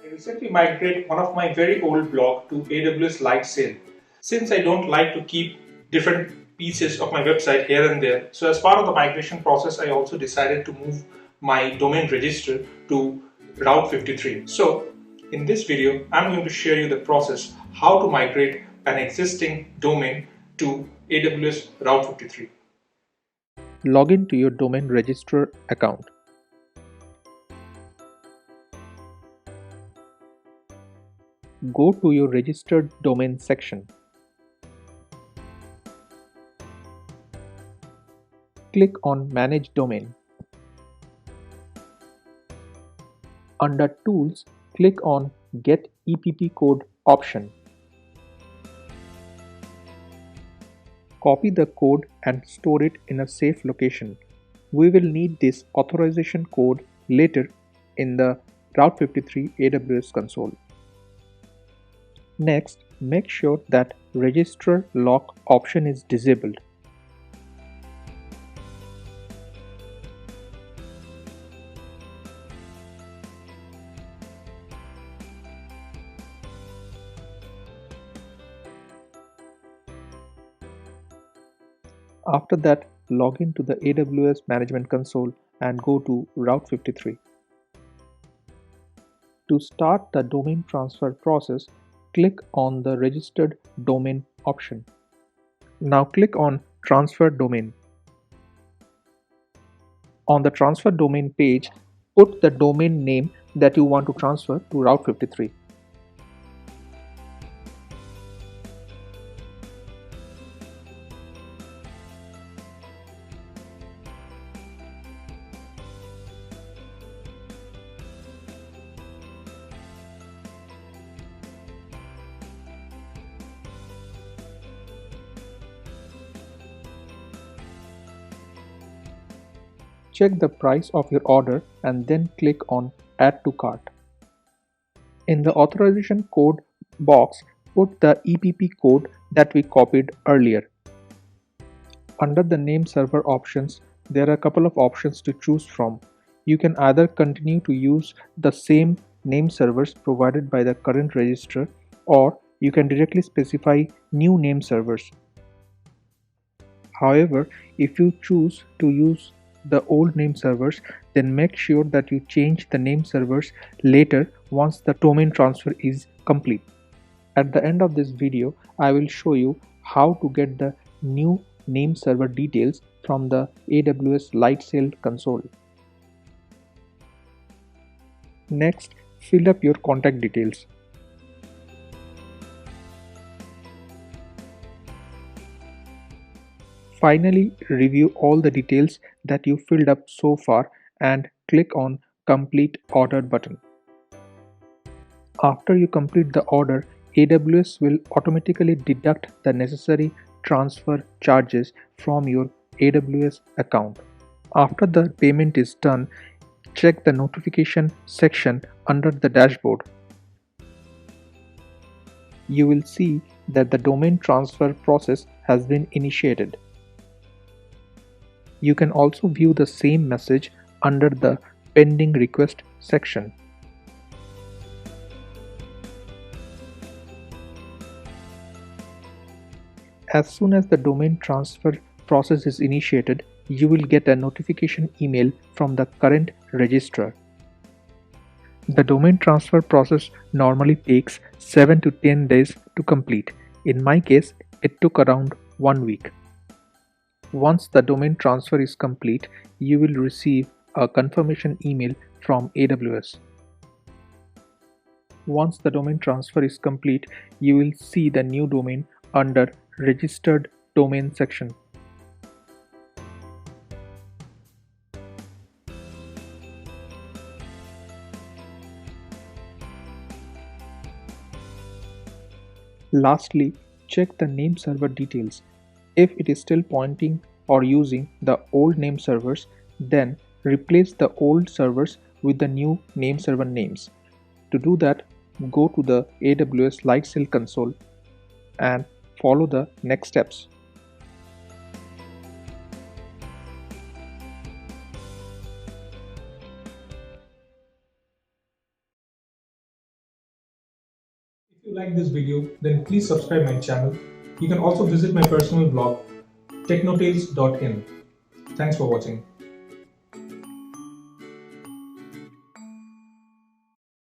I recently migrated one of my very old blog to AWS Lightsail. Since I don't like to keep different pieces of my website here and there, so as part of the migration process, I also decided to move my domain register to Route53. So in this video, I'm going to share you the process how to migrate an existing domain to AWS Route53. Log in to your domain registrar account. Go to your registered domain section. Click on Manage Domain. Under Tools, click on Get EPP Code option. Copy the code and store it in a safe location. We will need this authorization code later in the Route53 AWS console. Next, make sure that Registrar Lock option is disabled. After that, log in to the AWS Management Console and go to Route53. To start the domain transfer process, click on the Registered Domain option. Now click on Transfer Domain. On the Transfer Domain page, put the domain name that you want to transfer to Route53. Check the price of your order and then click on Add to Cart. In the authorization code box, put the EPP code that we copied earlier. Under the name server options, there are a couple of options to choose from. You can either continue to use the same name servers provided by the current registrar, or you can directly specify new name servers. However, if you choose to use the old name servers, then make sure that you change the name servers later once the domain transfer is complete. At the end of this video, I will show you how to get the new name server details from the AWS Lightsail console. Next, fill up your contact details. Finally, review all the details that you filled up so far and click on Complete Order button. After you complete the order, AWS will automatically deduct the necessary transfer charges from your AWS account. After the payment is done, check the notification section under the dashboard. You will see that the domain transfer process has been initiated. You can also view the same message under the Pending Request section. As soon as the domain transfer process is initiated, you will get a notification email from the current registrar. The domain transfer process normally takes 7 to 10 days to complete. In my case, it took around 1 week. Once the domain transfer is complete, you will receive a confirmation email from AWS. Once the domain transfer is complete, you will see the new domain under Registered Domain section. Lastly, check the name server details. If it is still pointing or using the old name servers, then replace the old servers with the new name server names. To do that, go to the AWS Lightsail console and follow the next steps. If you like this video, then please subscribe my channel. You can also visit my personal blog, technotales.in. Thanks for watching.